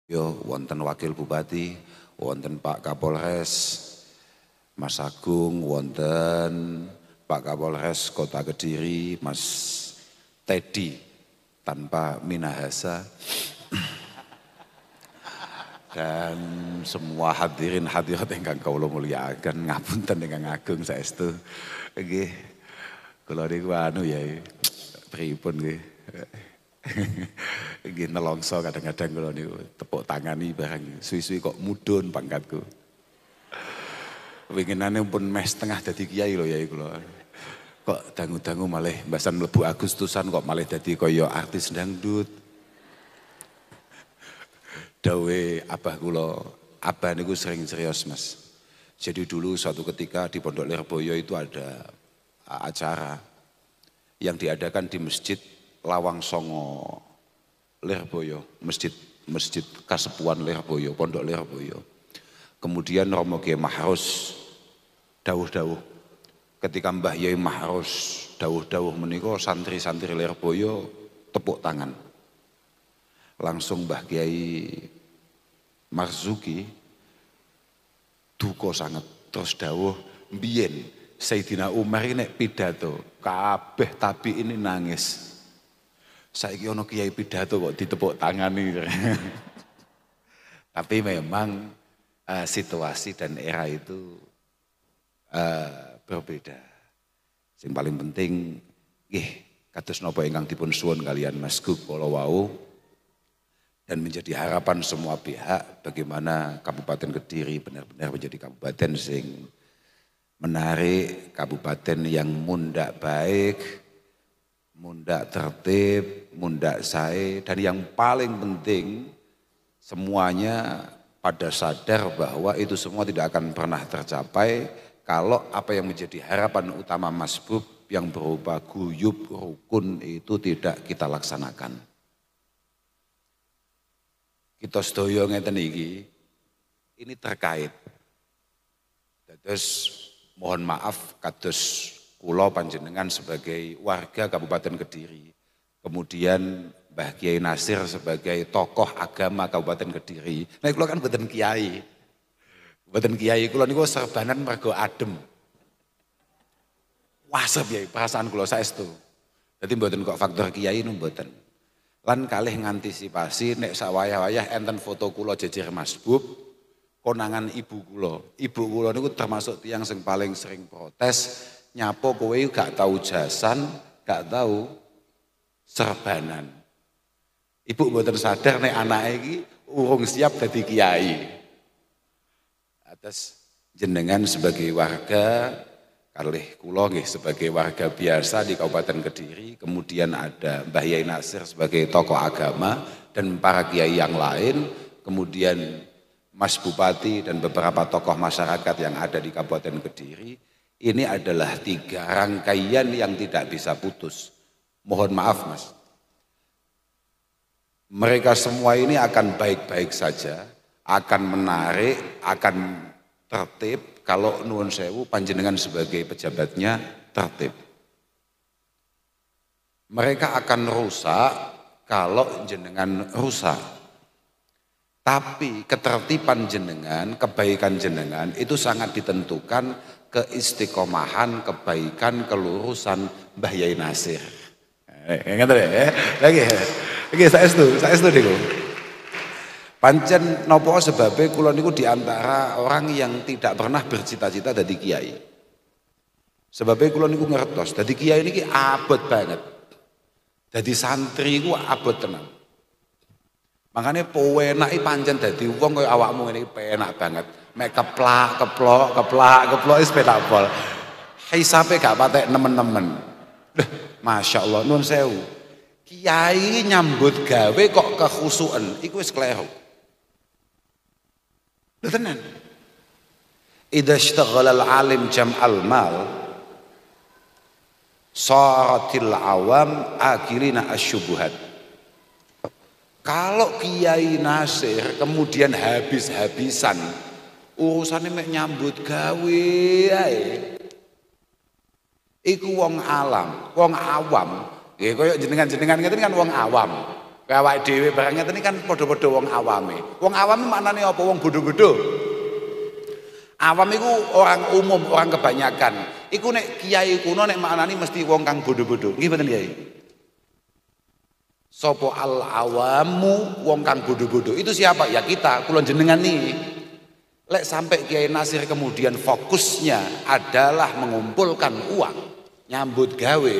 Yo, wonten Wakil Bupati, wonten Pak Kapolres, Mas Agung, wonten Pak Kapolres Kota Kediri, Mas Teddy tanpa minahasa, dan semua hadirin hadirat ingkang kawula mulyakaken, ngapunten ingkang agung saestu. Nggih. Kula niku anu ya, pripun nggih. Nggih nelongso kadang-kadang kula niku tepuk tangani barang suwi-suwi kok mudhun pangkatku. Winginane pun meh setengah dadi kiai lho yai kula. Kok dangu-dangu malih mbasan mlebu Agustusan kok malih dadi kaya artis dangdut. Dawe abah kula, abah niku sering serius Mas. Jadi dulu suatu ketika di Pondok Lirboyo itu ada acara yang diadakan di Masjid Lawang Songo Lirboyo, Masjid Kasepuan Lirboyo, Pondok Lirboyo. Kemudian Romo Kiai Mahrus dawuh-dawuh. Ketika Mbah Yai Mahrus dawuh-dawuh menika santri-santri Lirboyo tepuk tangan. Langsung Mbah Kiai Marzuki duka sangat terus dawuh mbiyen Sayyidina Umar ini pidato kabeh tapi ini nangis. Saiki ono kiai pidato kok ditepuk tangani. Tapi memang situasi dan era itu berbeda. Yang paling penting nggih kados napa ingkang dipun suwun kalian Mas Gug kala wau dan menjadi harapan semua pihak bagaimana Kabupaten Kediri benar-benar menjadi kabupaten sing menarik, kabupaten yang mundak baik, mundak tertib, mundak sae, dan yang paling penting semuanya pada sadar bahwa itu semua tidak akan pernah tercapai kalau apa yang menjadi harapan utama Mas Bub yang berupa guyub rukun itu tidak kita laksanakan. Kita sedaya ngeten iki ini terkait. Terus mohon maaf kados kula panjenengan sebagai warga Kabupaten Kediri. Kemudian Mbah Kiai Nasir sebagai tokoh agama Kabupaten Kediri. Nah kula kan mboten kiai. Mboten kiai kula niku serbanan mergo adem. Wasep ya perasaan kula saestu. Dadi mboten kok faktor kiai nu mboten. Lan kalih ngantisipasi nek sak wayah-wayah enten foto kula jejer Mas Bub konangan ibu kula. Ibu kula niku termasuk tiyang sing paling sering protes, nyapo kowe gak tahu jasan, gak tahu serbanan. Ibu mboten sadar nek anake iki urung siap dadi kiai. Atas jenengan sebagai warga kalih kula nggih sebagai warga biasa di Kabupaten Kediri, kemudian ada Mbah Yai Nasir sebagai tokoh agama dan para kiai yang lain, kemudian Mas Bupati dan beberapa tokoh masyarakat yang ada di Kabupaten Kediri, ini adalah 3 rangkaian yang tidak bisa putus. Mohon maaf Mas. Mereka semua ini akan baik-baik saja, akan menarik, akan tertib kalau nuwun sewu panjenengan sebagai pejabatnya tertib. Mereka akan rusak kalau jenengan rusak. Tapi ketertiban jenengan, kebaikan jenengan itu sangat ditentukan keistiqomahan, kebaikan, kelurusan Mbah Yai Nasir. Ngerti ya? Lagi saestu niku. Pancen napa sebabe kula niku diantara orang yang tidak pernah bercita-cita dadi kiai. Sebabe kula niku ngertos dadi kiai niki abot banget. Dadi santri ku abot tenan. Makanya pewenake pancen dadi wong kaya awakmu ngene iki penak banget. Mek keplak wis penak pol. Hisabe gak patek nemen-nemen. Masya Allah nuwun sewu. Kiai nyambut gawe kok kekhusuken iku wis kleru. Lho tenan. Idza ishtaghala al-alim jam'al mal saratil awam akilina asyubuhat. Kalau Kiai Nasir kemudian habis-habisan urusannya mek nyambut gawe ae. Iku wong alam, wong awam. Nggih koyo jenengan-jenengan ngeten kan wong awam. Awake dhewe barang ngeten kan padha-padha wong awame. Wong awame maknane apa? Wong bodho-bodho. Awam iku orang umum, orang kebanyakan. Iku nek kiai kuno nek maknane mesti wong kang bodho-bodho. Nggih mboten Kiai? Sopo al awamu wong kang bodho-bodho. Itu siapa? Ya kita, kula jenengan nih. Lek sampai Kiai Nasir kemudian fokusnya adalah mengumpulkan uang, nyambut gawe,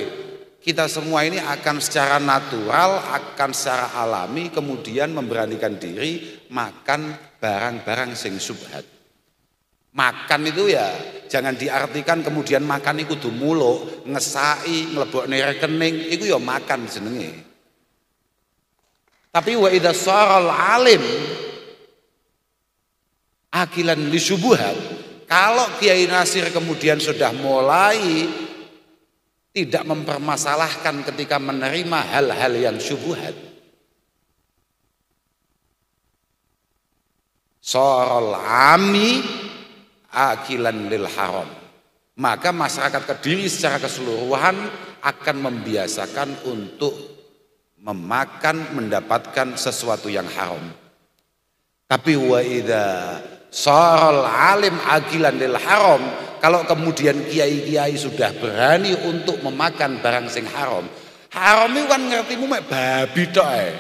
kita semua ini akan secara natural, akan secara alami kemudian memberanikan diri makan barang-barang sing subhat. Makan itu ya jangan diartikan kemudian makan itu kudu muluk, ngesai, nglebokne rekening, itu ya makan jenenge. Tapi wa idza saral alim akilan li syubuhat, kalau Kiai Nasir kemudian sudah mulai tidak mempermasalahkan ketika menerima hal-hal yang syubhat, saral ami akilan lil haram, maka masyarakat Kediri secara keseluruhan akan membiasakan untuk mendapatkan sesuatu yang haram. Tapi wa idza saral alim akilan lil haram, kalau kemudian kiai-kiai sudah berani untuk memakan barang sing haram, haram itu kan ngertimu mek babi tok ae.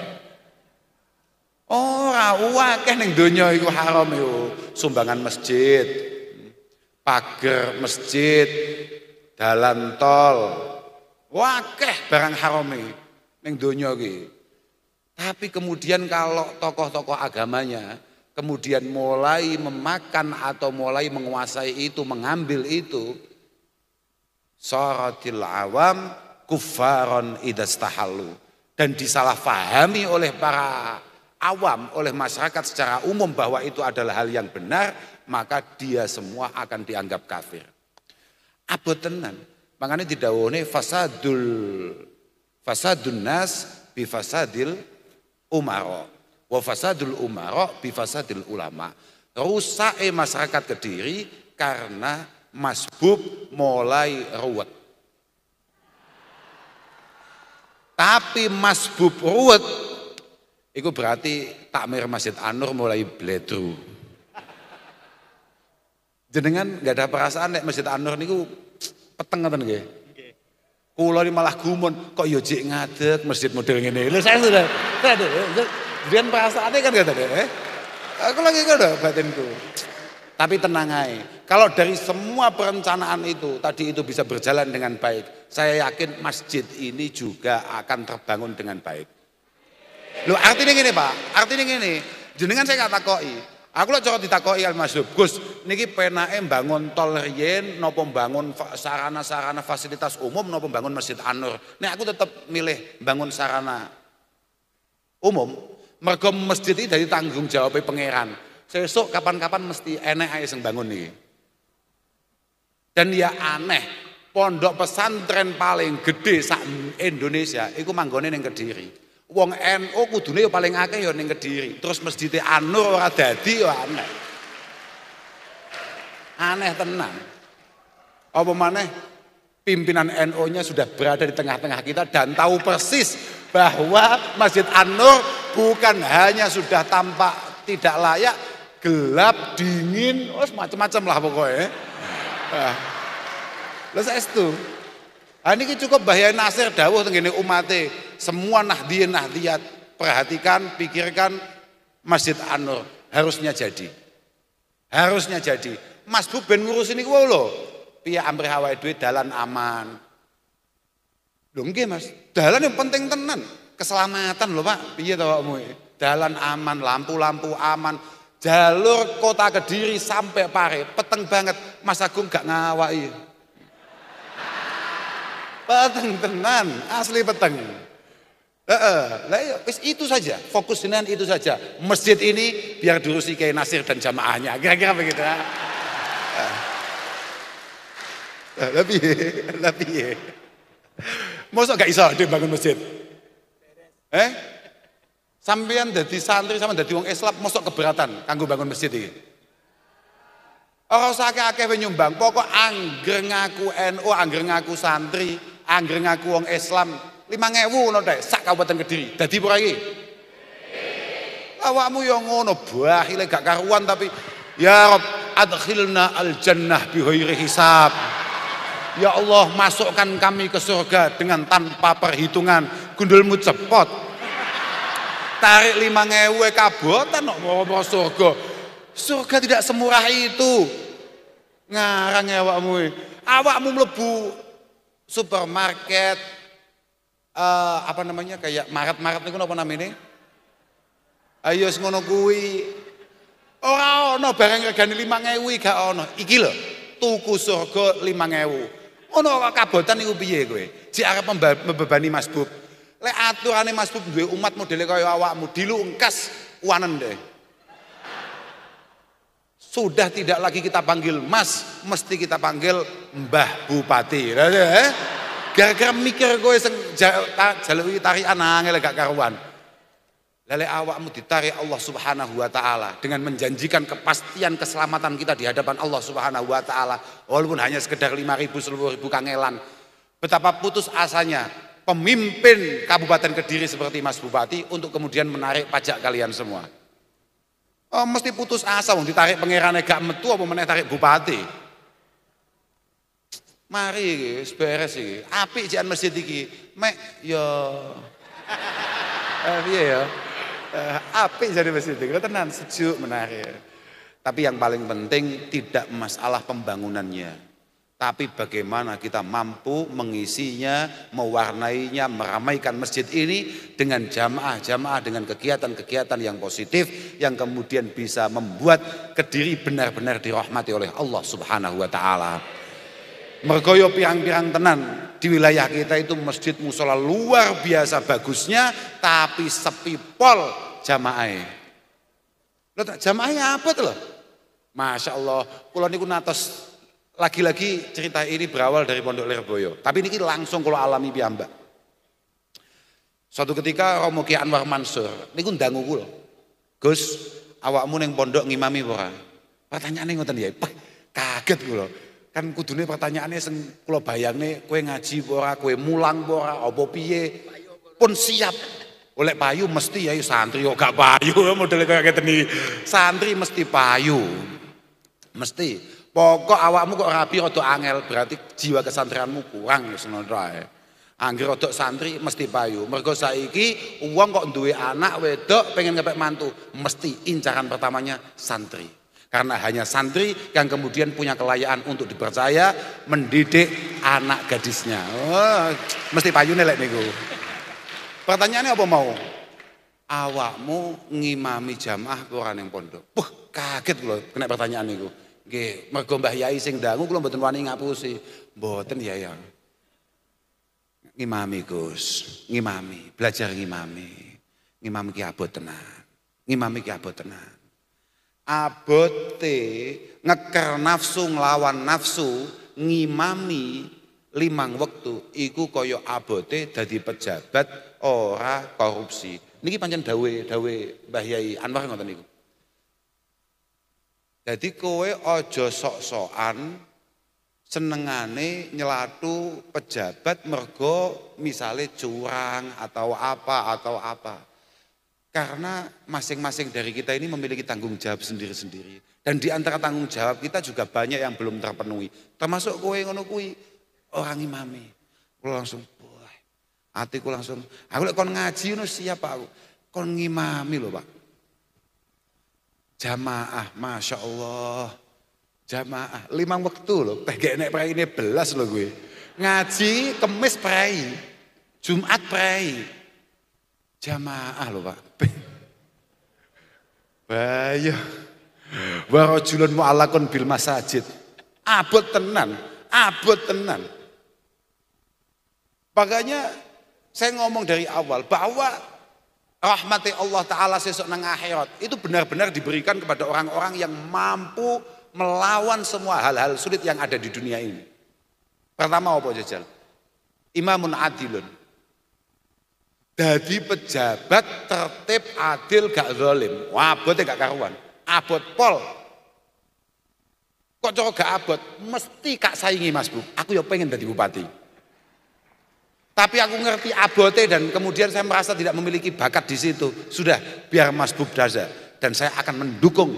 Ora akeh ning donya iku haram yo, sumbangan masjid, pager masjid, dalan tol, wakeh barang haram ning donya iki. Tapi kemudian kalau tokoh-tokoh agamanya kemudian mulai memakan atau mulai menguasai itu, mengambil itu, saratil awam kuffaron idastahallu, dan disalahfahami oleh para awam, oleh masyarakat secara umum bahwa itu adalah hal yang benar, maka dia semua akan dianggap kafir. Abot tenan. Makanya didhawuhne fasadun nas bi fasadil umara wa fasadul umara bi fasadil ulama. Rusake masyarakat Kediri karena masbub mulai ruwet. Tapi masbub ruwet itu berarti takmir Masjid An-Nur mulai bledru. Jenengan nggak ada perasaan nek Masjid An-Nur niku peteng ngoten nggih. Kula ini malah gumun kok yo jek ngadeg masjid model ngene. Lho saya sudah dan perasaannya kan kata deh. Aku lagi ngono batinku. Tapi tenang aja. Kalau dari semua perencanaan itu tadi itu bisa berjalan dengan baik, saya yakin masjid ini juga akan terbangun dengan baik. Loh artinya gini Pak, artinya gini, jenengan saya nggak takoki. Aku lho cara ditakoki Al Mas Gus, niki penake bangun tol riyen napa bangun sarana-sarana fasilitas umum napa bangun Masjid An-Nur. Nek aku tetap milih bangun sarana umum, mergo masjid iki dadi tanggung jawab pangeran. Sesuk kapan-kapan mesti enek ae sing bangun niki. Dan ya aneh, pondok pesantren paling gede sak Indonesia iku manggone ning Kediri. Wong NU kudune ya paling akeh ya ning Kediri. Terus Masjid An-Nur ora dadi ya aneh. Aneh tenan. Apa maneh pimpinan NU-nya sudah berada di tengah-tengah kita dan tahu persis bahwa Masjid An-Nur bukan hanya sudah tampak tidak layak, gelap, dingin, macam-macam lah pokoknya. Lha saestu. Ini cukup bahaya Nasir dawuh tenggene umate, semua nahdiyat perhatikan, pikirkan Masjid An-Nur harusnya jadi. Harusnya jadi. Mas Bu ben ngurusin iku lho. Piye amrih awake dhewe dalan aman. Lho nggih Mas, dalan yang penting tenan. Keselamatan lho Pak. Piye to awakmu? Dalan aman, lampu-lampu aman. Jalur kota Kediri sampai Pare, peteng banget. Mas Agung gak ngawaki. Peteng tenan, asli peteng. Itu saja, fokus dengan itu saja. Masjid ini biar diurusi Kiai Nasir dan jamaahnya, kira-kira begitu. Lebih. Mosok gak iso bangun masjid? Sampeyan dadi santri sama dadi wong Islam, mosok keberatan kanggo bangun masjid iki? Ora usah akeh-akeh nyumbang, pokok angger ngaku NU, angger ngaku santri, angger ngaku wong Islam 5.000 ngono tek sak Kabupaten Kediri. Dadi ora iki? awakmu yo ngono bahile gak karuan tapi ya Rob adkhilna al-jannah bi ghairi hisab. Ya Allah, masukkan kami ke surga dengan tanpa perhitungan. Gundulmu cepot. Tarik 5.000 kabotan kok mau surga. Surga tidak semurah itu. Ngarang awakmu. Awakmu mlebu supermarket apa namanya kayak Maret niku napa namanya? Ayo wis ngono kuwi. Ora ono barang regane 5.000 gak ono. Iki lho, tuku surga 5.000. Ono kabotan niku piye kowe? Jek arep membebani Mas Bub. Lek aturane Mas Bub duwe umat modele kaya awakmu, dilu engkas uanen deh. Sudah tidak lagi kita panggil Mas, mesti kita panggil Mbah Bupati. Gara-gara mikir kowe sing jaluki tarikan angel gak karuan. Lele awakmu ditarik Allah Subhanahu wa taala dengan menjanjikan kepastian keselamatan kita di hadapan Allah Subhanahu wa taala walaupun hanya sekedar 5.000 10.000 kangelan. Betapa putus asanya pemimpin Kabupaten Kediri seperti Mas Bupati untuk kemudian menarik pajak kalian semua. Oh, mesti putus asa wong ditarik pangerane gak metu apa meneh tarik bupati. Mari iki beres iki. Apik jian masjid iki. Mek yo piye ya? Apik jadi masjid iki. Tenan sejuk menarik. Tapi yang paling penting tidak masalah pembangunannya. Tapi bagaimana kita mampu mengisinya, mewarnainya, meramaikan masjid ini dengan jamaah-jamaah, dengan kegiatan-kegiatan yang positif yang kemudian bisa membuat Kediri benar-benar dirahmati oleh Allah Subhanahu wa taala. Mergoyo pirang-pirang tenan di wilayah kita itu masjid musola luar biasa bagusnya tapi sepi pol jamaah. Lho tak jamaah apa tuh loh? Masya Allah, kula niku natos lagi-lagi cerita ini berawal dari Pondok Lirboyo. Tapi ini langsung kalau alami piyambak. Suatu ketika Romo Ki Anwar Mansur niku ndangu kula. Gus, awakmu ning pondok ngimami ora? Pertanyaane ngoten ya. Kaget kula. Kan kudune pertanyaannya sing kula bayangne kowe ngaji ora, kowe mulang ora, apa piye? Pun siap. Oleh payu mesti ya santri kok gak payu modele kaya ngeten iki. Santri mesti payu. Mesti. Pokok awakmu kok rapi rada angel berarti jiwa kesantrianmu kurang wis ngono ae. Angger rada santri mesti payu. Mergo saiki wong kok duwe anak wedok pengen ngepek mantu, mesti incaran pertamanya santri. Karena hanya santri yang kemudian punya kelayaan untuk dipercaya mendidik anak gadisnya. Oh, mesti payune lek niku. Pertanyaannya apa mau? Awakmu ngimami jamaah ora ning pondok. Wah, kaget kula kena pertanyaan niku. Nggih, mergo Mbah Yai sing dangu kula mboten wani ngapusi. Mboten ya ya. Ngimami Gus, ngimami, belajar ngimami. Ngimami ki abot tenan. Ngimami ki abot tenan. Abote ngeker nafsu nglawan nafsu, ngimami 5 wektu iku kaya abote dadi pejabat ora korupsi. Niki pancen dawe Mbah Yai Anwar ngoten niku. Jadi kowe ojo sok-sokan senengane nyelatu pejabat mergo misalnya curang atau apa. Karena masing-masing dari kita ini memiliki tanggung jawab sendiri-sendiri. Dan di antara tanggung jawab kita juga banyak yang belum terpenuhi. Termasuk kowe ngono kuwi orang imami. Kula langsung hatiku langsung aku lek kon ngaji ngono siap aku. Kon ngimami lho, Pak. Jamaah, Masya Allah. Jamaah, 5 waktu loh. Tegek nek prai ini belas loh gue. Ngaji, kemis prai. Jumat prai. Jamaah loh Pak. Bayo. Warajulun mu'allakun bil masajid. Abot tenan. Makanya saya ngomong dari awal bahwa rahmati Allah Ta'ala sesuk nang akhirat itu benar-benar diberikan kepada orang-orang yang mampu melawan semua hal-hal sulit yang ada di dunia ini. Pertama apa jajal? Imamun adilun. Jadi pejabat tertib adil gak zalim. Wah abot gak karuan. Abot pol. Kok cowok gak abot? Mesti kak saingi Mas Bu. Aku ya pengen jadi bupati. Tapi aku ngerti abote dan kemudian saya merasa tidak memiliki bakat di situ. Sudah, biar Mas Bub Daza dan saya akan mendukung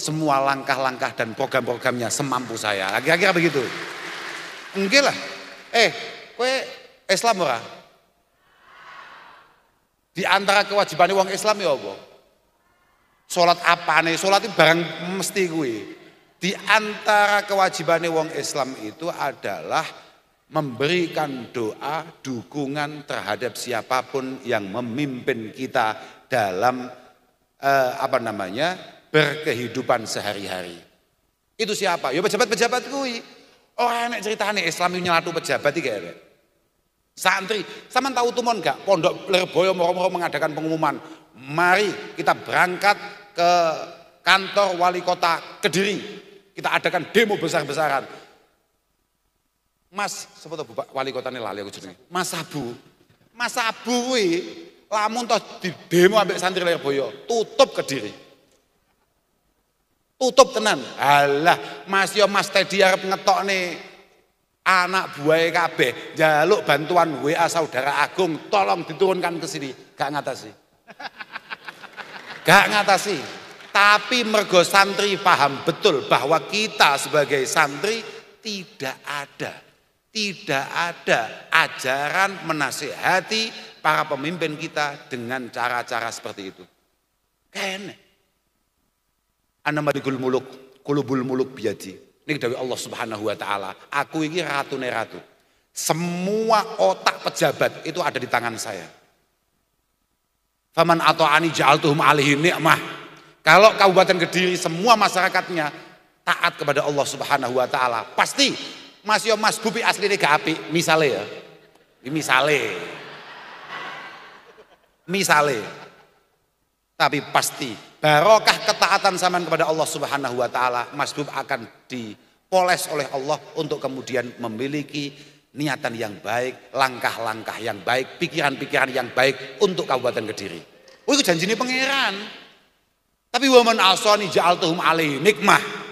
semua langkah-langkah dan program-programnya semampu saya. Kira-kira begitu. Enggak lah. Kowe Islam ora? Di antara kewajiban wong Islam ya apa? Salat apane? Salat itu barang mesti kuwi. Di antara kewajiban wong Islam itu adalah memberikan doa, dukungan terhadap siapapun yang memimpin kita dalam berkehidupan sehari-hari. Itu siapa? Ya pejabat-pejabat kuwi. Orang enek ceritane Islam nyelatu pejabat iki kayaknya. Santri, sampean tahu tumon enggak? Pondok Lirboyo moro-moro mengadakan pengumuman, mari kita berangkat ke kantor wali kota Kediri. Kita adakan demo besar-besaran. Mas, siapa tahu wali kota ini lali aku jenenge. Mas Abu kuwi lamun toh di demo ambek santri Lirboyo, tutup Kediri. Tutup tenan. Alah, Mas Teddy arep ngetokne anak buahnya kabeh jaluk bantuan WA saudara Agung, tolong diturunkan ke sini. Gak ngatasi. Tapi mergo santri paham betul bahwa kita sebagai santri tidak ada ajaran menasihati para pemimpin kita dengan cara-cara seperti itu. Kene. Anamalikul muluk, kulubul muluk biyadi. Ini dari Allah Subhanahu wa taala. Aku ini ratune ratu. Semua otak pejabat itu ada di tangan saya. Faman ata'ani ja'altuhum alaihi ni'mah. Kalau Kabupaten Kediri semua masyarakatnya taat kepada Allah Subhanahu wa taala, pasti Mas Bubi asline gak apik, misale ya. Misale. Tapi pasti barokah ketaatan sampean kepada Allah Subhanahu wa taala, Mas Bub akan dipoles oleh Allah untuk kemudian memiliki niatan yang baik, langkah-langkah yang baik, pikiran-pikiran yang baik untuk Kabupaten Kediri. Oh, itu janjine pangeran. Tapi waman asani ja'altuhum alaihi nikmah.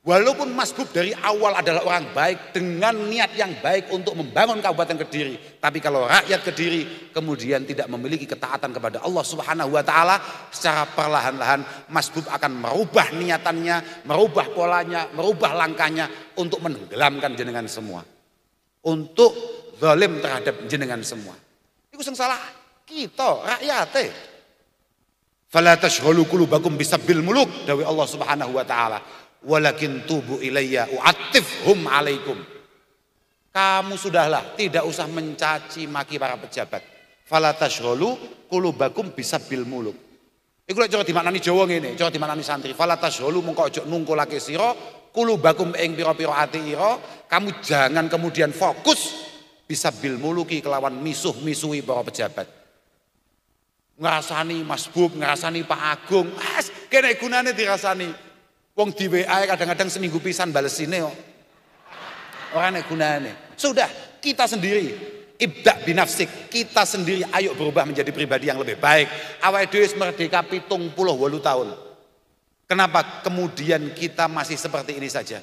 Walaupun Mas Bub dari awal adalah orang baik dengan niat yang baik untuk membangun Kabupaten Kediri, tapi kalau rakyat Kediri kemudian tidak memiliki ketaatan kepada Allah Subhanahu wa taala, secara perlahan-lahan Mas Bub akan merubah niatannya, merubah polanya, merubah langkahnya untuk menenggelamkan jenengan semua. Untuk zalim terhadap jenengan semua. Itu sing salah kita, rakyate. Fala tashghalu qulubakum bisabbil muluk, dawuh Allah Subhanahu wa taala. Walakin tubu ilayya u'attifhum alaikum. Kamu sudahlah tidak usah mencaci maki para pejabat. Fala tashghalu qulubakum bisabbil muluk. Iku lek cara dimaknani Jawa ngene, cara dimaknani santri. Fala tashghalu mengko aja nungkulake sira qulubakum ing pira-pira ati ira, kamu jangan kemudian fokus bisabbil muluki kelawan misuh-misuhi para pejabat. Ngrasani Mas Bub, ngrasani Pak Agung, kene gunane dirasani. Wong di WA kadang-kadang seminggu pisan balesine kok. Ora nek gunane. Sudah, kita sendiri ibda binafsik, kita sendiri ayo berubah menjadi pribadi yang lebih baik. Awake dhewe wis merdeka 78 tahun. Kenapa kemudian kita masih seperti ini saja?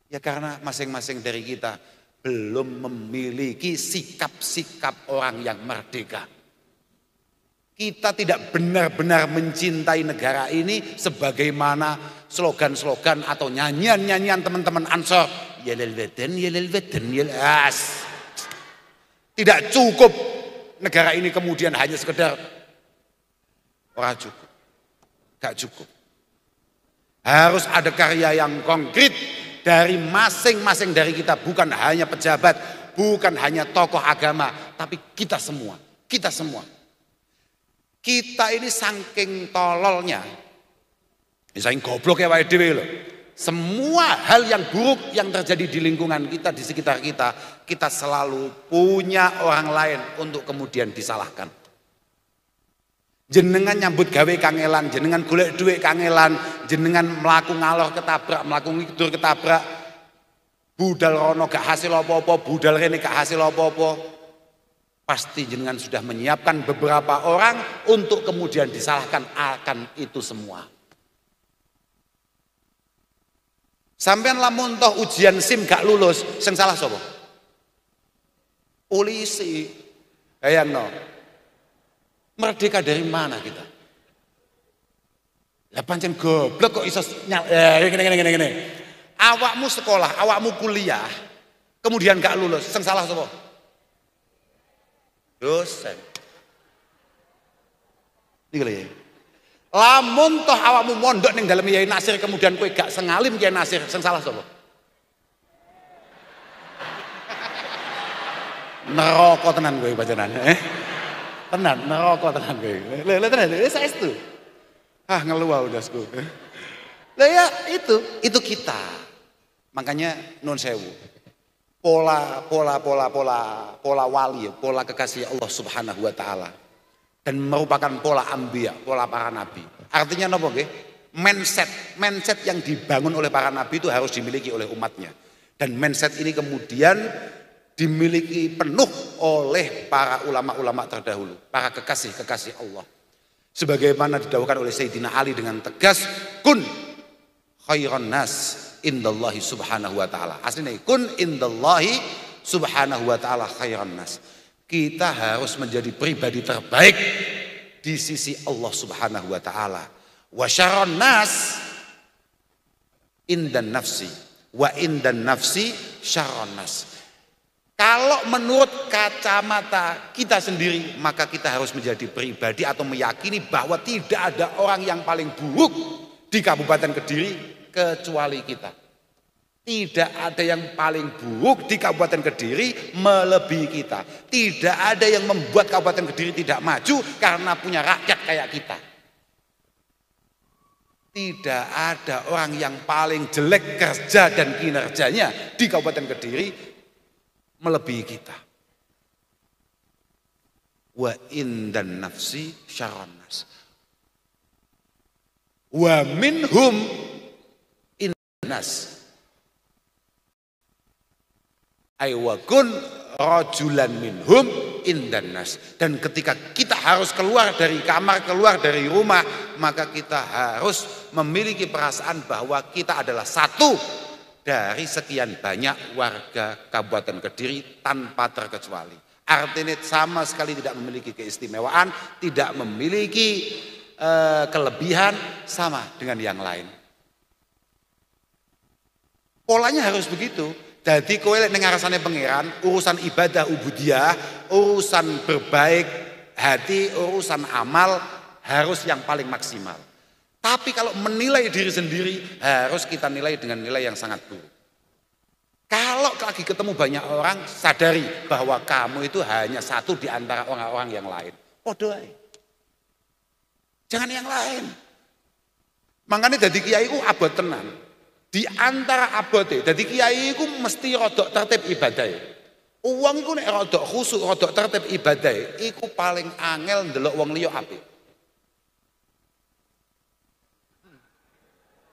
Ya karena masing-masing dari kita belum memiliki sikap-sikap orang yang merdeka. Kita tidak benar-benar mencintai negara ini sebagaimana slogan-slogan atau nyanyian-nyanyian teman-teman Ansor. Yalil weden, yalil weden, yalil as. Tidak cukup negara ini kemudian hanya sekedar orang cukup. Gak cukup. Harus ada karya yang konkret dari masing-masing dari kita. Bukan hanya pejabat, bukan hanya tokoh agama, tapi kita semua. Kita semua. Kita ini saking tololnya, saking goblok ya wae dhewe lho. Semua hal yang buruk yang terjadi di lingkungan kita, di sekitar kita, kita selalu punya orang lain untuk kemudian disalahkan. Jenengan nyambut gawe kangelan, jenengan golek duit kangelan, jenengan mlaku ngalor ketabrak, mlaku ngidur ketabrak. Budal rono gak hasil apa-apa, budal rene gak hasil apa-apa. Pasti jenengan sudah menyiapkan beberapa orang untuk kemudian disalahkan akan itu semua. Sampean lamun toh ujian SIM gak lulus, sing salah sapa? Polisi. Bayangno. Merdeka dari mana kita? Lah pancen goblok kok iso ngene. Awakmu sekolah, awakmu kuliah, kemudian gak lulus, sing salah sapa? Dosen. Iki lho ya. Lamun toh awakmu mondok ning dalem Yai Nasir kemudian kowe gak sengalim Yai Nasir, sing salah sapa? Neraka tenan kowe pacenan, Tenan neraka tenan kowe. Lha tenan saestu. Ngeluh wae dasku. Lah ya itu kita. Makanya nun sewu. Pola wali, pola kekasih Allah Subhanahu wa taala. Dan merupakan pola anbiya, pola para nabi. Artinya napa nggih? Mindset yang dibangun oleh para nabi itu harus dimiliki oleh umatnya. Dan mindset ini kemudian dimiliki penuh oleh para ulama-ulama terdahulu, para kekasih-kekasih Allah. Sebagaimana didawuhkan oleh Sayyidina Ali dengan tegas, kun khairan nas indallahi subhanahu wa ta'ala. Aslinya kun indallahi subhanahu wa ta'ala khairan nas. Kita harus menjadi pribadi terbaik di sisi Allah Subhanahu wa taala. Wa syarrun nas indan nafsi wa indan nafsi syarrun nas. Kalau menurut kacamata kita sendiri, maka kita harus menjadi pribadi atau meyakini bahwa tidak ada orang yang paling buruk di Kabupaten Kediri kecuali kita. Tidak ada yang paling buruk di Kabupaten Kediri melebihi kita. Tidak ada yang membuat Kabupaten Kediri tidak maju karena punya rakyat kayak kita. Tidak ada orang yang paling jelek kerja dan kinerjanya di Kabupaten Kediri melebihi kita. Wa indan nafsi syarrun nas. Wa minhum indan nas. Aywakun rajulan minhum indan nas. Dan ketika kita harus keluar dari kamar, keluar dari rumah, maka kita harus memiliki perasaan bahwa kita adalah satu dari sekian banyak warga Kabupaten Kediri tanpa terkecuali. Artinya sama sekali tidak memiliki keistimewaan, tidak memiliki kelebihan sama dengan yang lain. Polanya harus begitu. Jadi kowe nek ning ngarsane pangeran, urusan ibadah ubudiyah, urusan berbaik hati, urusan amal harus yang paling maksimal. Tapi kalau menilai diri sendiri harus kita nilai dengan nilai yang sangat buruk. Kalau lagi ketemu banyak orang, sadari bahwa kamu itu hanya satu di antara orang-orang yang lain. Podo ae. Jangan yang lain. Makanya dadi kiai ku abot tenan. Di antara abote, dadi kiai iku mesti rodok tertib ibadah. Wong iku nek rodok khusuk, rodok tertib ibadah, iku paling angel ndelok wong liya apik.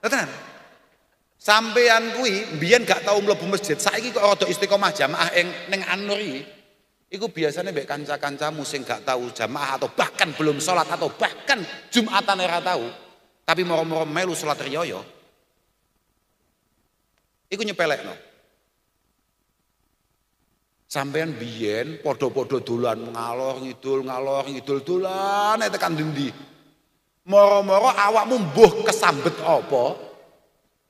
Tenan. Sampean kuwi mbiyen gak tau mlebu masjid, saiki kok rodok istiqomah jamaah ning An-Nur iki. Iku biasanya mbek kanca-kancamu sing gak tahu jamaah atau bahkan belum sholat atau bahkan Jumatan ora tahu, tapi moro-moro melu sholat riyo. Iku nyepelekno. Sampean biyen padha-padha dolan ngalor ngidul dolan tekan ndi. Moro-moro awakmu mbuh kesambet apa?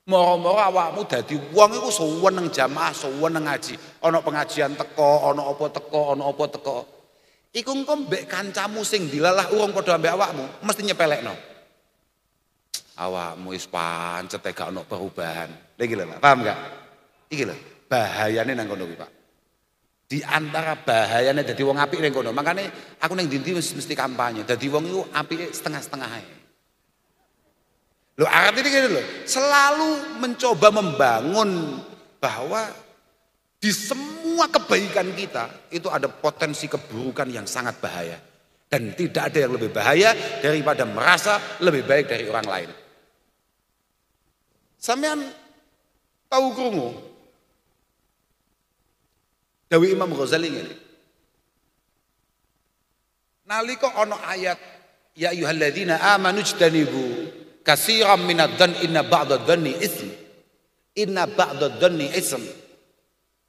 Moro-moro awakmu dadi wong iku suweneng jamaah, suweneng ngaji. Ana pengajian teko, ana apa teko. Iku engko mbek kancamu sing dilalah urung padha ambek awakmu, mesti nyepelekno. Awakmu wis pancet gak ono perubahan. Lha iki lho, paham gak? Iki lho, bahayane nang kono kuwi, Pak. Di antara bahayane dadi wong apik ning kono. Makane aku ning ndi mesti kampanye. Dadi wong iku apike setengah-setengah ae. Lho artinya gini lho, selalu mencoba membangun bahwa di semua kebaikan kita itu ada potensi keburukan yang sangat bahaya. Dan tidak ada yang lebih bahaya daripada merasa lebih baik dari orang lain. Sampean tahu krungu dawuh Imam Ghazali ngene. Nalika ana ayat ya ayyuhalladzina amanu ijtanibu katsiran minadh-dhanni inna ba'dadh-dhanni itsm. Inna ba'dadh-dhanni itsm.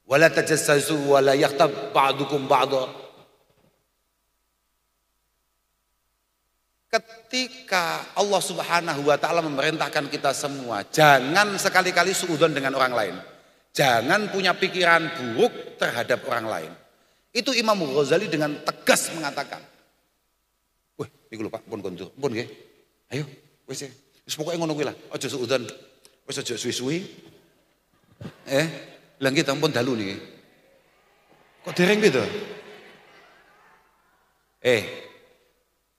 Wala tajassasu wala yaghtab ba'dukum ba'dha. Ketika Allah Subhanahu wa taala memerintahkan kita semua, jangan sekali-kali suudzon dengan orang lain. Jangan punya pikiran buruk terhadap orang lain. Itu Imam Ghazali dengan tegas mengatakan. Wih, iku lho Pak, pun kondur, pun nggih. Ayo, wis ya. Wis pokoke ngono kuwi lah. Aja suudzon. Wis aja suwi-suwi. Lah nggih tampun dalu niki. Kok dereng gitu?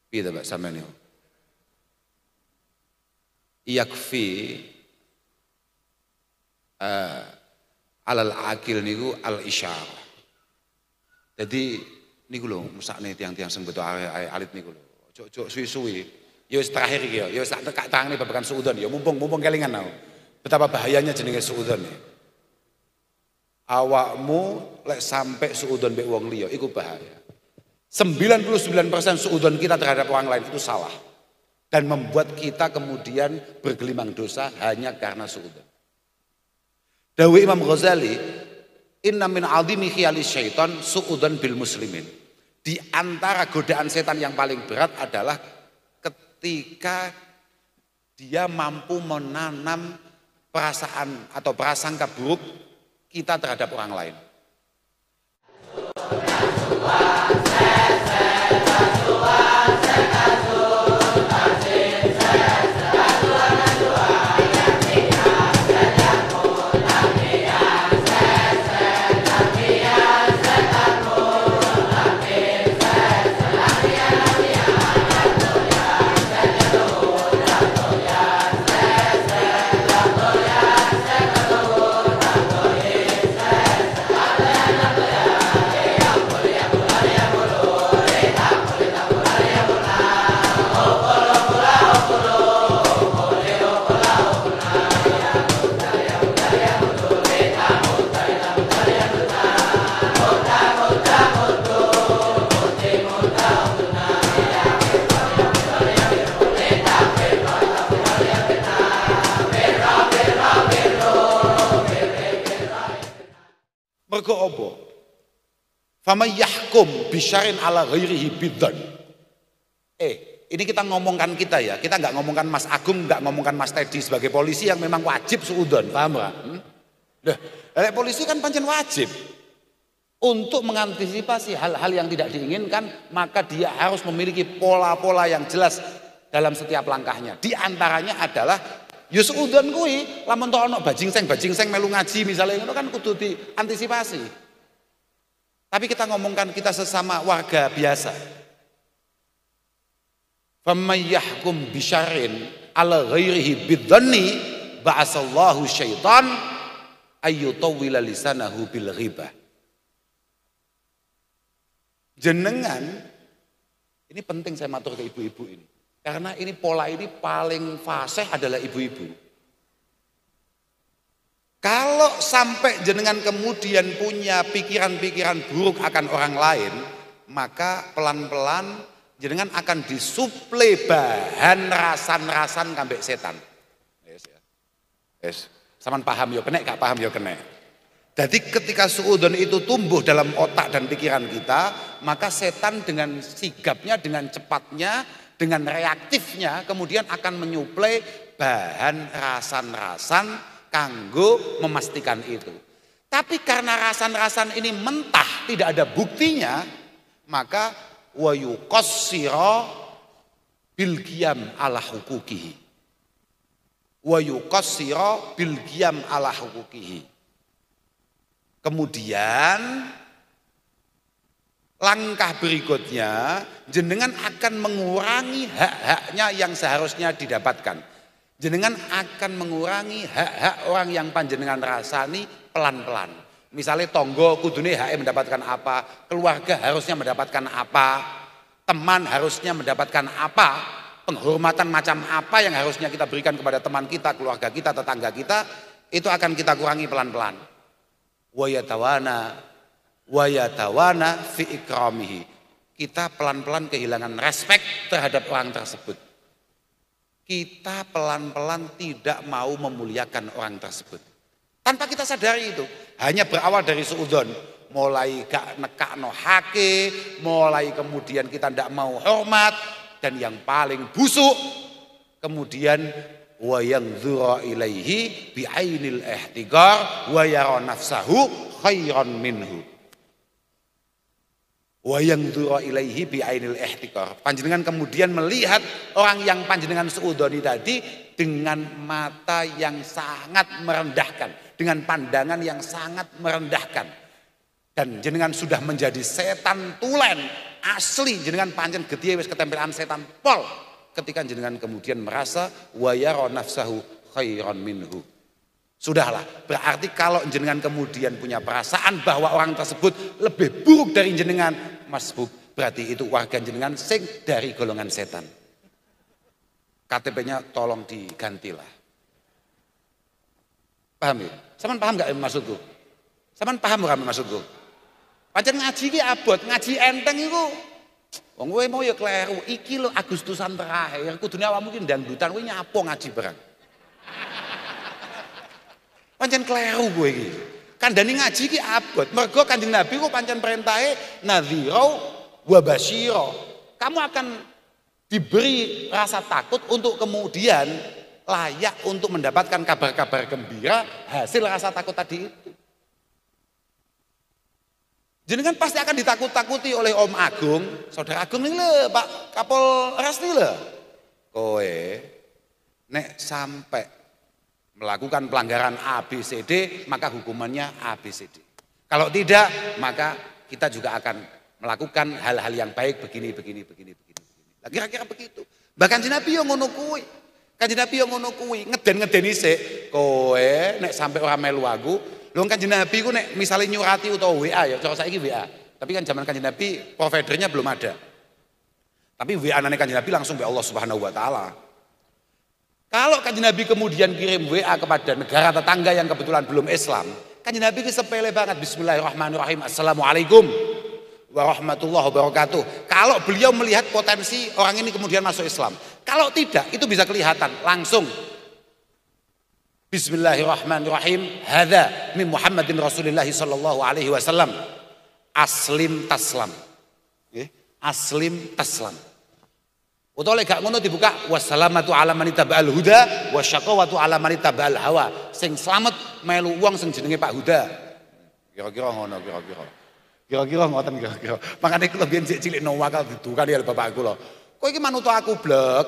Piye ta Pak sampean niku? Yakfi alal akil niku al isyarah. Jadi niku lho mesakne tiang-tiang sing beto alit niku lho. Ojo suwi-suwi. Ya wis terakhir iki ya. Ya wis tak tekak tangane babagan suudzon ya mumpung kelingan aku. Betapa bahayanya jenenge suudzon ya. Awakmu lek sampai suudzon mbek wong liya iku bahaya. 99% suudzon kita terhadap orang lain itu salah. Dan membuat kita kemudian bergelimang dosa hanya karena suudzon. Dawuh Imam Ghazali, inna min azimi khiyali syaitan suudzon bil muslimin. Di antara godaan setan yang paling berat adalah ketika dia mampu menanam perasaan atau prasangka buruk kita terhadap orang lain. Mergo apa? Faman yahkum bisyarin ala ghairihi bidzan. Ini kita ngomongkan kita ya. Kita nggak ngomongkan Mas Agung, nggak ngomongkan Mas Teddy sebagai polisi yang memang wajib suudzon, paham nggak? Lah, polisi kan pancen wajib untuk mengantisipasi hal-hal yang tidak diinginkan, maka dia harus memiliki pola-pola yang jelas dalam setiap langkahnya. Di antaranya adalah ya suudzon kuwi lamun tok ana bajing seng melu ngaji misalnya itu kan kudu diantisipasi. Tapi kita ngomongkan kita sesama warga biasa. Faman yahkum bisyarrin ala ghairihi bidzanni ba'asallahu syaitan ayyutawwila lisanahu bil ghibah. Jenengan ini penting saya matur ke ibu-ibu ini. Karena ini pola ini paling fasih adalah ibu-ibu. Kalau sampai jenengan kemudian punya pikiran-pikiran buruk akan orang lain, maka pelan-pelan jenengan akan disuplai bahan rasan-rasan kambek setan. Yes. Saman paham yo kena, gak paham yo kena. Jadi ketika suudzon itu tumbuh dalam otak dan pikiran kita, maka setan dengan sigapnya, dengan cepatnya, dengan reaktifnya kemudian akan menyuplai bahan rasan-rasan kanggo memastikan itu. Tapi karena rasan-rasan ini mentah, tidak ada buktinya, maka wa yuqassira bil qiyam ala huquqihi. Wa yuqassira bil qiyam ala huquqihi. Kemudian langkah berikutnya, jenengan akan mengurangi hak-haknya yang seharusnya didapatkan. Jenengan akan mengurangi hak-hak orang yang panjenengan rasani pelan-pelan. Misalnya tonggo kudune hak mendapatkan apa, keluarga harusnya mendapatkan apa, teman harusnya mendapatkan apa, penghormatan macam apa yang harusnya kita berikan kepada teman kita, keluarga kita, tetangga kita, itu akan kita kurangi pelan-pelan. Wa yatawana fi ikramihi. Kita pelan-pelan kehilangan respek terhadap orang tersebut. Kita pelan-pelan tidak mau memuliakan orang tersebut. Tanpa kita sadari itu. Hanya berawal dari suudzon. Mulai gak nekakno hake, mulai kemudian kita ndak mau hormat, dan yang paling busuk kemudian wa yanzura ilaihi bi'ainil ihtiqar wa yara nafsahu khairan minhu. Wa yanzura ilaihi bi'ainil ihtiqar. Panjenengan kemudian melihat orang yang panjenengan suudzoni tadi dengan mata yang sangat merendahkan, dengan pandangan yang sangat merendahkan. Dan jenengan sudah menjadi setan tulen asli, jenengan pancen getihe wis ketempelan setan pol ketika jenengan kemudian merasa wa yara nafsahu khairan minhu. Sudahlah, berarti kalau jenengan kemudian punya perasaan bahwa orang tersebut lebih buruk dari jenengan, Mas Bub, berarti itu warga jenengan sing dari golongan setan. KTP-nya tolong digantilah. Paham ya? Saman paham gak maksudku? Saman paham gak maksudku? Pancen ngaji ki abot, ngaji enteng iku. Wong kowe mau ya kleru. Iki lho Agustusan terakhir, kudune awakmu ki dangdutan kowe nyapo ngaji barang. Pancen kleru kowe iki. Kandhane ngaji ki abot. Mergo Kanjeng Nabi kok pancen perintahe nadzira wa basyira. Kamu akan diberi rasa takut untuk kemudian layak untuk mendapatkan kabar-kabar gembira hasil rasa takut tadi itu. Jenengan pasti akan ditakut-takuti oleh Om Agung, Saudara Agung ini lho, Pak Kapolres ini lho. Kowe nek sampai melakukan pelanggaran ABCD, maka hukumannya ABCD. Kalau tidak, maka kita juga akan melakukan hal-hal yang baik begini. Nah, kira-kira begitu. Bahkan Nabi yang ngono kuwi. Kanjeng Nabi yang ngono kuwi, ngeden-ngedeni sik. Kowe nek sampai ora melu aku, lho Kanjeng Nabi ku nek misalnya nyurati utawa WA ya, cara saiki WA. Tapi kan zaman Kanjeng Nabi providernya belum ada. Tapi WA nane Kanjeng Nabi langsung be Allah Subhanahu wa taala. Kalau Kanjeng Nabi kemudian kirim WA kepada negara tetangga yang kebetulan belum Islam, Kanjeng Nabi itu sepele banget, bismillahirrahmanirrahim, assalamualaikum warahmatullahi wabarakatuh. Kalau beliau melihat potensi orang ini kemudian masuk Islam, kalau tidak itu bisa kelihatan langsung. Bismillahirrahmanirrahim. Hadza min Muhammadin Rasulillah sallallahu alaihi wasallam. Aslim taslam. Aslim taslam. Utawa lek gak ngono dibuka wassalamatu ala man tabal huda wasyaqawatu ala man tabal hawa. Sing slamet melu wong sing jenenge Pak Huda. Kira-kira ngono kira-kira. Kira-kira ngoten kira-kira. Makane kula biyen cilik wakal didukani oleh bapak kula. Kowe iki manut aku blek.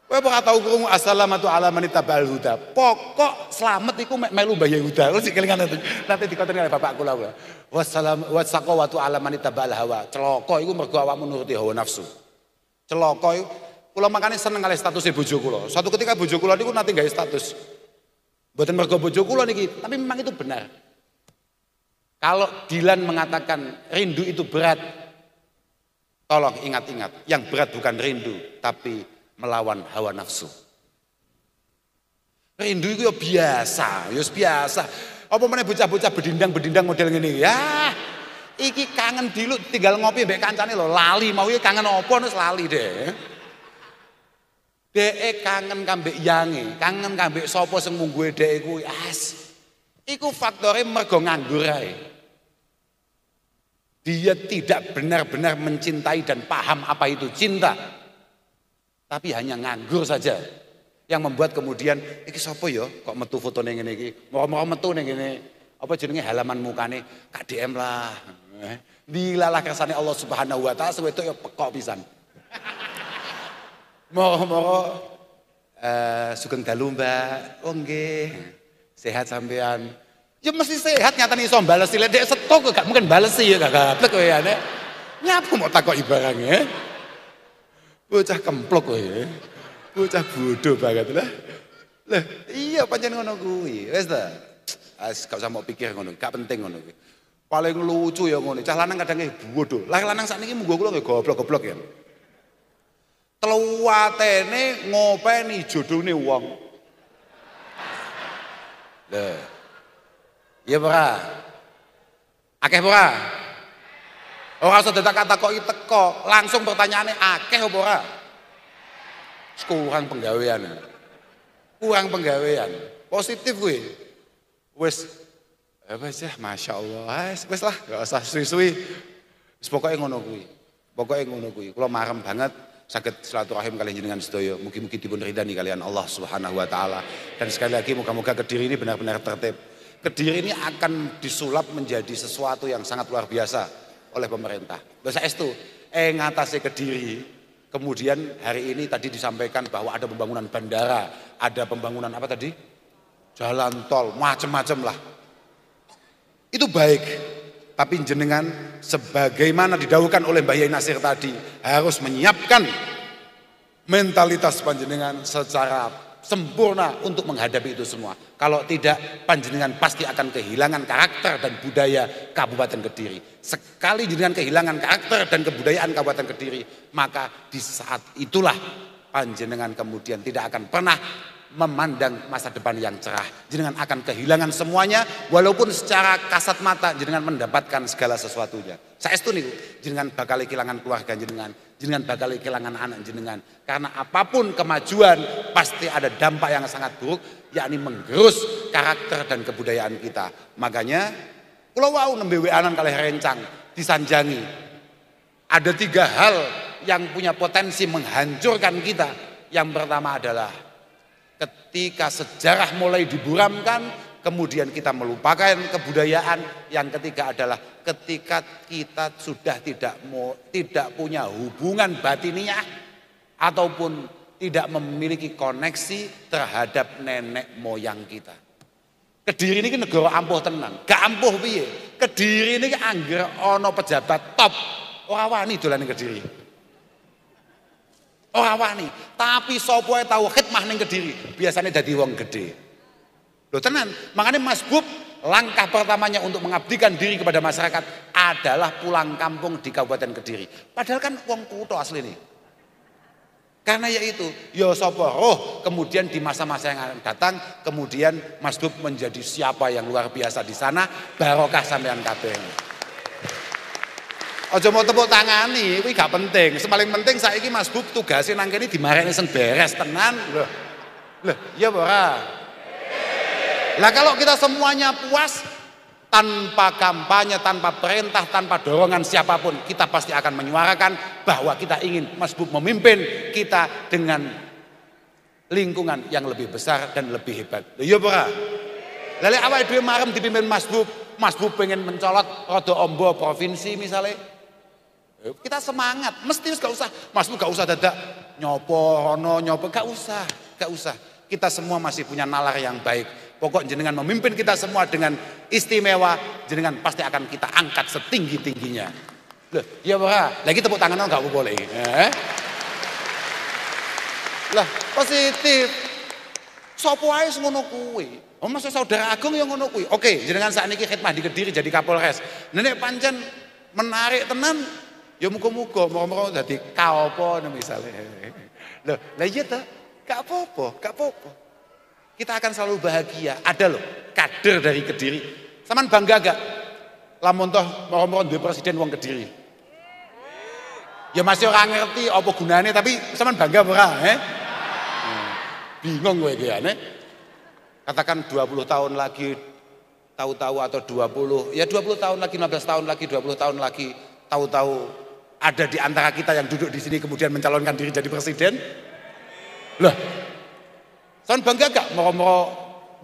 Kowe ora tau krungu assalamatu ala man tabal huda. Pokok slamet iku melu Mbah Yehuda. Terus kelingan nanti dikonteni oleh bapak kula. Wassalam wasaqawatu ala man tabal hawa. Celaka iku mergo awakmu nuruti hawa nafsu. Celaka iku kula makane seneng kali status bojo kula. Suatu ketika bojo kula niku nate gawe status. Mboten mergo bojo kula niki, tapi memang itu benar. Kalau Dilan mengatakan rindu itu berat, tolong ingat-ingat, yang berat bukan rindu, tapi melawan hawa nafsu. Rindu itu ya biasa, ya biasa. Apa meneh bocah-bocah bedindang model ngene ya. Iki kangen dilu tinggal ngopi mbek kancane lho, lali mau iki kangen apa wis lali deh. Dhek kangen kambek yange, kangen kambek sapa sing mungguhe dhek kuwi. Iku faktore mergo nganggur ae. Dia tidak benar-benar mencintai dan paham apa itu cinta. Tapi hanya nganggur saja. Yang membuat kemudian iki sapa ya kok metu fotone ngene iki. Mau metu ning ngene. Apa jenenge halaman mukane Kak DM lah. Dilalah kersane Allah Subhanahu wa taala sewetok ya pekok pisan. Moro-moro sugeng dalu Mbak. Oh nggih. Sehat sampean. Ya mesti sehat nyatane iso bales lek dek stok gak mungkin bales ya gak gaplek kowe ya nek. Nyapa mau takoki barange. Bocah kemplok kowe. Bocah bodoh banget lah. Lah iya pancen ngono kuwi. Wis ta. Gak usah mau pikir ngono, gak penting ngono kuwi. Paling lucu ya ngono. Cah lanang kadang bodoh. Lah lanang sakniki munggo kula nggih goblok-goblok ya. Teluwatene ngopeni jodhone wong. Lah iya ora? Akeh ora? Ora usah tak-takoki teko, langsung pertanyaane akeh apa ora? Kurang penggawean. Kurang penggawean. Positif kuwi. Wis Wes ya, Masya Allah. Wes lah, gak usah suwi-suwi. Pokoknya ngono kuwi. Pokoknya ngono kuwi. Kula marem banget saged silaturahim kalian jenengan sedaya. Mugi-mugi dipun ridani kalian Allah Subhanahu wa taala. Dan sekali lagi moga-moga Kediri ini benar-benar tertib. Kediri ini akan disulap menjadi sesuatu yang sangat luar biasa oleh pemerintah. Bahasa estu ngatasi Kediri. Kemudian hari ini tadi disampaikan bahwa ada pembangunan bandara, ada pembangunan apa tadi? Jalan tol, macam-macam lah. Itu baik, tapi jenengan sebagaimana didhawuhkan oleh Mbah Yai Nasir tadi harus menyiapkan mentalitas panjenengan secara sempurna untuk menghadapi itu semua. Kalau tidak, panjenengan pasti akan kehilangan karakter dan budaya Kabupaten Kediri. Sekali jenengan kehilangan karakter dan kebudayaan Kabupaten Kediri, maka di saat itulah panjenengan kemudian tidak akan pernah memandang masa depan yang cerah. Jenengan akan kehilangan semuanya, walaupun secara kasat mata jenengan mendapatkan segala sesuatunya. Saestu niku, jenengan bakal kehilangan keluarga jenengan, jenengan bakal kehilangan anak jenengan. Karena apapun kemajuan pasti ada dampak yang sangat buruk, yakni menggerus karakter dan kebudayaan kita. Makanya kula wau nembe weanan kalih rencang disanjangi. Ada 3 hal yang punya potensi menghancurkan kita. Yang pertama adalah ketika sejarah mulai diburamkan, kemudian kita melupakan kebudayaan. Yang ketiga adalah ketika kita sudah tidak punya hubungan batiniah ataupun tidak memiliki koneksi terhadap nenek moyang kita. Kediri ini negara ampuh tenan, gak ampuh piye. Kediri ini angger ono pejabat top, ora wani dolan ning Kediri. Ora wani, tapi sapa ae tau khidmah ning Kediri, biasanya dadi wong gede. Lho tenan, makanya Mas Bub langkah pertamanya untuk mengabdikan diri kepada masyarakat adalah pulang kampung di Kabupaten Kediri. Padahal kan wong kutha asli nih. Karena yaitu, ya sapa roh kemudian di masa-masa yang akan datang, kemudian Mas Bub menjadi siapa yang luar biasa di sana, barokah sampean kabeh. Aja mau tepuk tangani, kuwi gak penting. Paling penting saiki Mas Bub tugasnya nang kene dimarani sen beres tenan. Loh, iya ora? Lah kalau kita semuanya puas tanpa kampanye, tanpa perintah, tanpa dorongan siapapun, kita pasti akan menyuarakan bahwa kita ingin Mas Bub memimpin kita dengan lingkungan yang lebih besar dan lebih hebat. Loh, iya ora? Lha lek awake dhewe marem dipimpin Mas Bub pengen mencolot rada ombo provinsi misalnya. Kita semangat, mesti gak usah, Mas Bub gak usah dadak nyopo, gak usah. Kita semua masih punya nalar yang baik. Pokok jenengan memimpin kita semua dengan istimewa, jenengan pasti akan kita angkat setinggi-tingginya. Loh, ya ora, lagi tepuk tangan gak boleh. Lah, positif. Sopo ae ngono kuwi. Oh, Mas Saudara Agung yang ngono kuwi. Oke, jenengan sakniki khidmah di Kediri jadi Kapolres. Nenek pancen menarik tenan. Ya muga-muga mau dadi kaopo misalnya. Loh, lah iya ta? Gak apa-apa. Kita akan selalu bahagia. Ada loh kader dari Kediri. Saman bangga gak? Lamun toh mau duwe presiden wong Kediri. Ya masih orang ngerti apa gunanya, tapi saman bangga ora, Bingung gue kayaknya. Katakan 20 tahun lagi tahu-tahu atau 20 tahun lagi, 15 tahun lagi, 20 tahun lagi, tahu-tahu ada di antara kita yang duduk di sini kemudian mencalonkan diri jadi presiden. Loh, soal bangga gak moro-moro?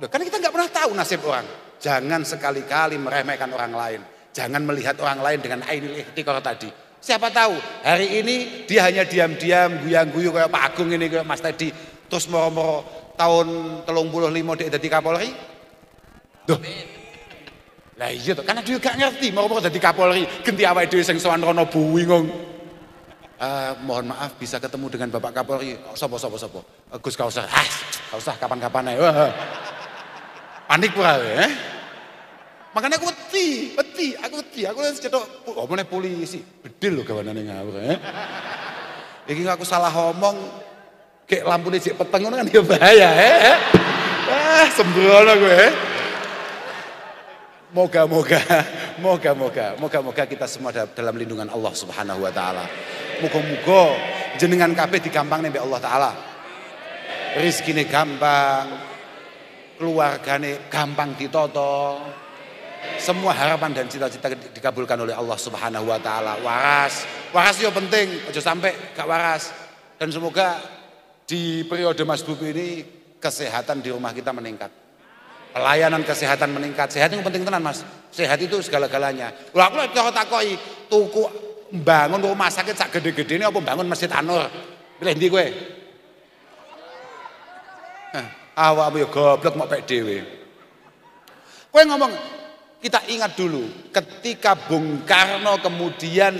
Kan kita gak pernah tahu nasib orang. Jangan sekali-kali meremehkan orang lain. Jangan melihat orang lain dengan ainul ihtikar tadi. Siapa tahu hari ini dia hanya diam-diam guyang-guyu kayak Pak Agung ini, kayak Mas Teddy, terus moro-moro tahun 35 dia jadi Kapolri. Duh. Lah iya tuh, karena dia gak ngerti moro-moro jadi Kapolri, genti awake dhewe sing sowan rono buwingung. Mohon maaf bisa ketemu dengan Bapak Kapolri. Sopo. Gus gak usah. Gak usah kapan-kapan ae. Panik pura ya. Makanya aku wedi. Aku cetok omone polisi. Bedil lho gawanane ngawur Iki aku salah ngomong, kayak lampune jek peteng ngono kan ya bahaya sembrono gue. Moga-moga kita semua dalam lindungan Allah Subhanahu wa taala. Moga-moga jenengan kabeh digampangne mbek Allah taala. Rezekine gampang, keluargane gampang ditata, Semua harapan dan cita-cita dikabulkan oleh Allah Subhanahu wa taala. Waras yo penting, aja sampai gak waras. Dan semoga di periode Mas Bubi ini kesehatan di rumah kita meningkat. Pelayanan kesehatan meningkat. Sehat itu penting tenan, Mas. Sehat itu segala-galanya. Lah aku lek takoki tuku bangun rumah sakit sak gede-gedene apa bangun Masjid Anur? Pilih ndi kowe? Awakmu ya goblok mok pek dhewe. Kowe ngomong, kita ingat dulu ketika Bung Karno kemudian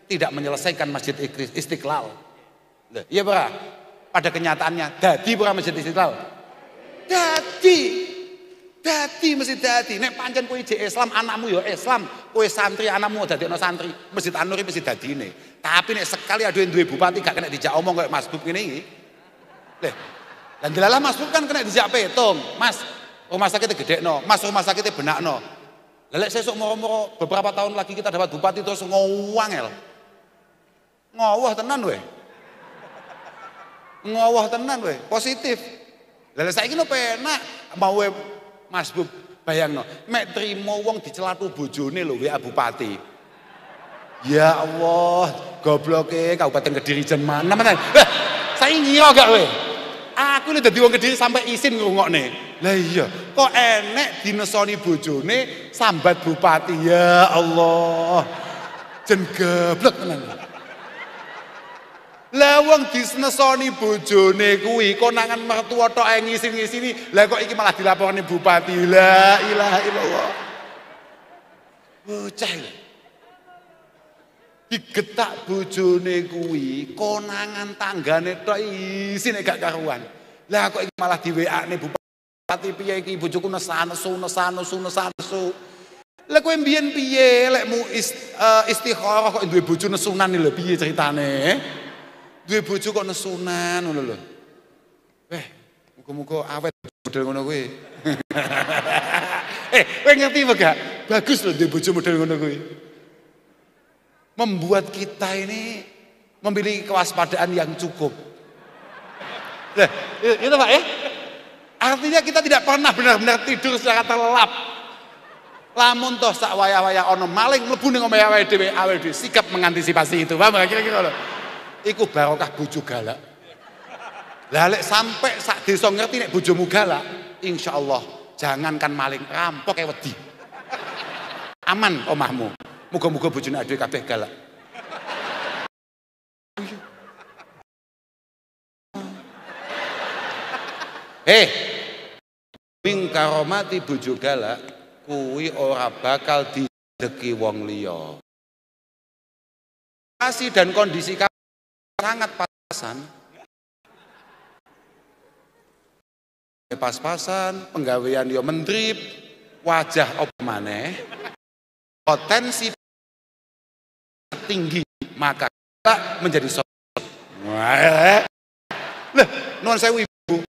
tidak menyelesaikan Masjid Istiqlal. Iya pra? Pada kenyataannya dadi pra Masjid Istiqlal? Dadi mesti dadi. Nek pancen kowe ijek Islam, anakmu ya Islam, kowe santri anakmu dadekno santri, Masjid Anur mesti dadine. Tapi nek sekali aduh duwe bupati gak kena dijak omong kayak Mas Bub ngene iki. Dan delalah Mas Bub kan kena dijak petung. Mas, rumah sakitnya gedekno, Mas rumah sakitnya benakno. Lelek sesuk moro-moro beberapa tahun lagi kita dapat bupati terus ngowangel. Ngowah tenan weh. Ngowah tenan weh, positif. Lelek saiki no penak mau Mas Bub bayangno, mek trimo wong dicelatu bojone lho WA bupati. Ya Allah, gobloke Kabupaten Kediri jan mana men. Saya ngira gak weh. Aku ini dadi wong Kediri sampai isin ngrungokne. Lah iya, kok enek dinesoni bojone sambat bupati. Ya Allah. Jen goblok tenan. Lah wong dinesoni bojone kuwi konangan mertua tok ae ngisin-ngisini. Lah kok iki malah dilaporane bupati. La ilaha illallah. Bocah iki. Digetak bojone kuwi konangan tanggane tok isine gak karuan. Lah kok iki malah di WA-ne bupati piye iki bojoku nesanesu. Lah kowe mbiyen piye lekmu istikharah kok duwe bojo nesunan lho piye ceritane? Duwe bojo kok nesunan ngono lho. Muga-muga awet model ngono kuwi. Kowe ngerti apa gak? Bagus lho duwe bojo model ngono kuwi. Membuat kita ini memiliki kewaspadaan yang cukup. Nah, itu Pak ya. Artinya kita tidak pernah benar-benar tidur secara terlelap. Lamun toh sak waya-waya ono maling mlebu ning omahe awake dhewe sikap mengantisipasi itu. Paham kira-kira lho. Iku barokah bojo galak. Lah lek sampai sak desa ngerti nek bojomu galak, insyaallah jangankan maling rampok e wedi. Aman omahmu. Muga-muga bojone adewe kabeh galak. Ming karomati bojo galak kuwi ora bakal dideki wong liya. Kasih dan kondisi sangat pas-pasan. Pas-pasan, penggawean yo mendrip, wajah apa maneh. Potensi tinggi maka menjadi sosok. Lah, nuwun sewu Ibu,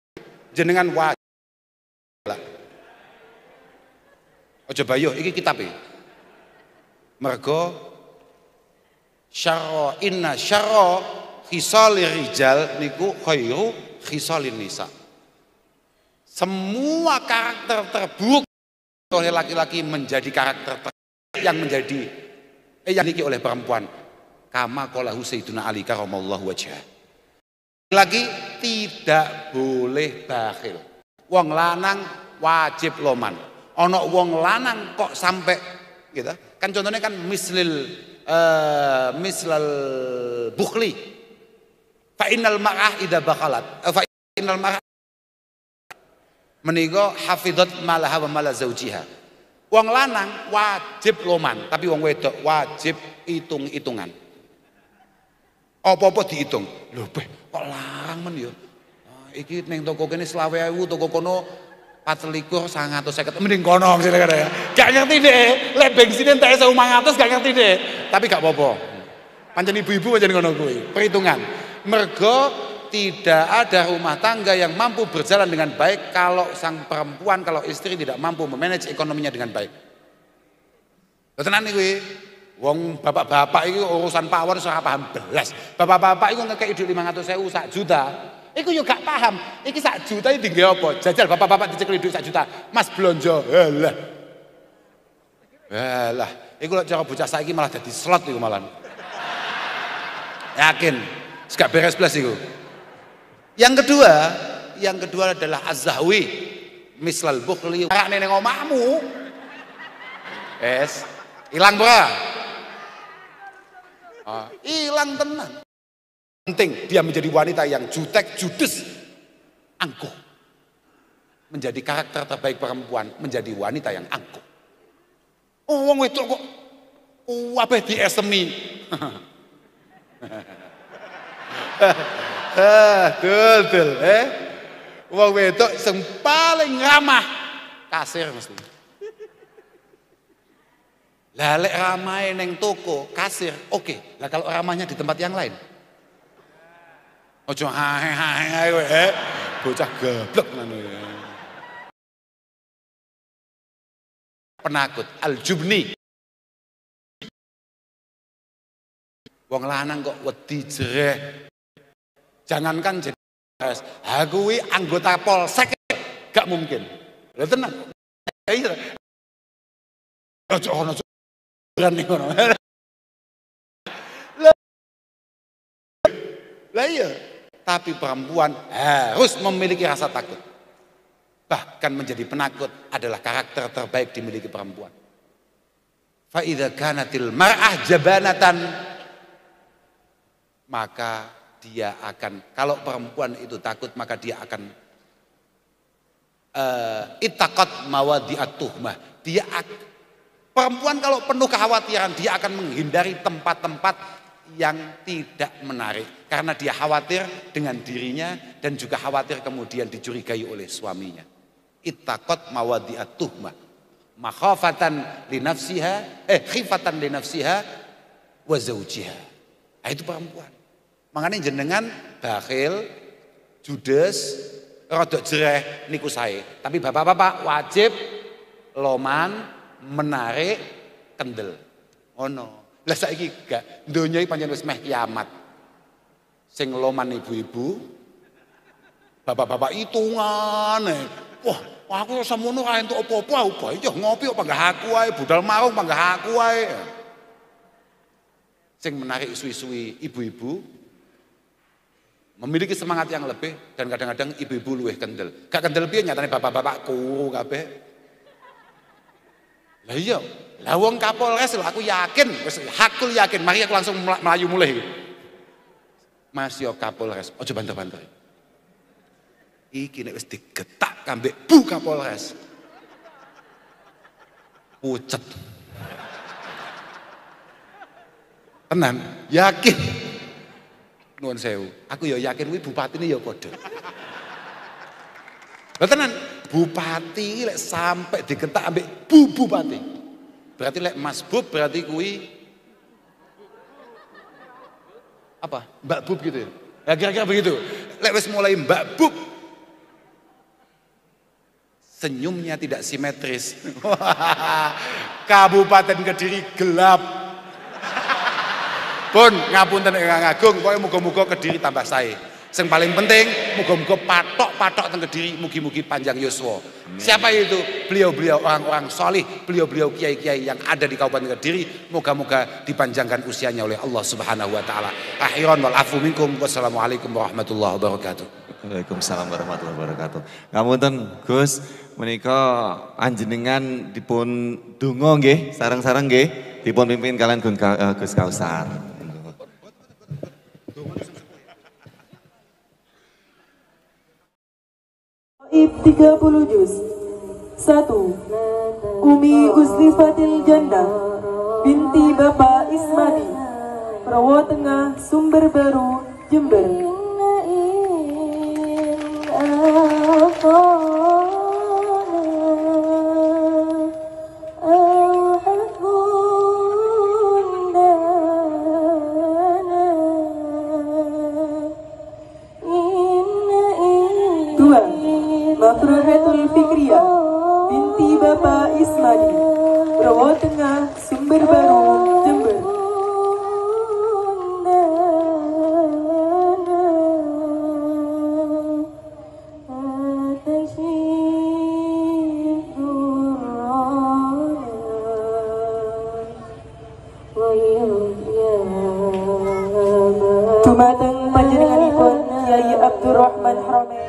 jenengan wajah. Aja bayo iki kitab e. Mergo syarra inna syarra khisalir rijal niku khairu khisalin nisa. Semua karakter terburuk oleh laki-laki menjadi karakter yang menjadi yang dimiliki oleh perempuan. Kama qalahu Sayyiduna Ali karramallahu wajhah. Lagi tidak boleh bakhil. Wong lanang wajib loman. Ono wong lanang kok sampai gitu. Kan contohnya kan mislal bukhli. Fa innal mar'ah idza bakhalat. Fa innal mar'ah menika hafizat malaha wa mala zaujiha. Wong lanang wajib loman, tapi wong wedok wajib hitung-hitungan. Apa-apa dihitung. Lho, kok larang men ya? Iki ning toko kene 20.000, toko kono 24.950. Mending kono sing ya. Gak ngerti deh, lek bensin entek 1.500 gak ngerti deh. Tapi gak apa-apa. Pancen ibu-ibu pancen ngono kuwi, perhitungan. Mergo tidak ada rumah tangga yang mampu berjalan dengan baik kalau sang perempuan, kalau istri tidak mampu memanage ekonominya dengan baik. Tenan iki, wong bapak-bapak iki urusan pawon ora paham belas. Bapak-bapak iku ngekeki dhuwit 500.000 sak juta. Iku yo gak paham. Iki sak juta iki dienggo apa? Jajal bapak-bapak dicekeli dhuwit sak juta. Mas blonjo. Halah. Lah, iku lek cara bocah saiki malah dadi slot iku malah. Yakin, gak beres blas iku. Yang kedua adalah az-zahwi, mislal bukhli. Kayak ning omahmu. Hilang bra. Hilang tenang. Penting dia menjadi wanita yang jutek, judes, angkuh. Menjadi karakter terbaik perempuan, menjadi wanita yang angkuh. Oh, wong wedok kok apa diesemi. Betul. Wong wedok sing paling ramah kasir mesti. Lah lek ramahe ning toko kasir, oke. Lah kalau ramahnya di tempat yang lain. Ojo hae kowe, bocah goblok ngono ya. Penakut, al-jubni. Wong lanang kok wedi jereh. Jangankan jadi kuwi anggota polsek gak mungkin. Lha tenan. Iya. Ojo ono berani ngono. Lah iya, tapi perempuan harus memiliki rasa takut. Bahkan menjadi penakut adalah karakter terbaik dimiliki perempuan. Fa idza kanatil mar'ah jabanatan, maka dia akan, kalau perempuan itu takut maka dia akan ittaqat mawadi'at tuhmah. Perempuan kalau penuh kekhawatiran dia akan menghindari tempat-tempat yang tidak menarik karena dia khawatir dengan dirinya dan juga khawatir kemudian dicurigai oleh suaminya. Ittaqat mawadi'at tuhmah makhafatan li nafsiha khifatan li nafsiha wa zawjiha. Nah, itu perempuan. Makanya jenengan bakhil, judes, rodok jereh niku sae. Tapi bapak-bapak wajib loman, menarik, kendel. Oh no. Lah saiki gak donya iki pancen wis meh kiamat. Sing loman ibu-ibu, bapak-bapak hitungan. Wah, aku semono ra entuk apa-apa, aku bae yo ngopi kok panggah aku ae, budal marung panggah aku ae. Sing menarik suwi-suwi ibu-ibu memiliki semangat yang lebih dan kadang-kadang ibu-ibu luwih kendel. Gak kendel piye nyatane bapak-bapak kuru kabeh. Lah iya, lah wong Kapolres lho aku yakin, wis hakul yakin, mari aku langsung melayu mulai. Mas yo Kapolres, aja banter-banter. Iki nek wis digetak kambek Bu Kapolres. Pucet. Tenan, yakin. Nuwun sewu. Aku ya yakin kuwi bupatine ya padha. Lah tenan, bupati lek sampai digetak ambek Bu Bupati. Berarti lek Mas Bub berarti kuwi apa? Mbak Bub gitu ya. Ya kira-kira begitu. Lek wis mulai Mbak Bub senyumnya tidak simetris. Kabupaten Kediri gelap. Pun ngapunten Ingkang Agung, pokoke muga-muga Kediri tambah sae. Sing paling penting muga-muga patok-patok teng Kediri mugi-mugi panjang yuswa. Siapa itu? Beliau-beliau orang-orang solih, beliau-beliau kiai-kiai yang ada di Kabupaten Kediri, moga-moga dipanjangkan usianya oleh Allah Subhanahu wa taala. Akhiran wal afu minkum. Wassalamualaikum warahmatullahi wabarakatuh. Waalaikumsalam warahmatullahi wabarakatuh. Ngapunten Gus, menika anjenengan dipun donga nggih, sareng-sareng nggih, dipun pimpin kalian Gus Kausar. 30 juz. 1. Umi Guslifatil Jannah binti Bapak Ismadi, Rawa Tengah, Sumber Baru, Jember. Mafruhatul Fikriyah binti Bapak Ismadi, Rawa Tengah, Sumber Baru, Jember. Dumateng panjenenganipun Kiai Abdurrahman Haramen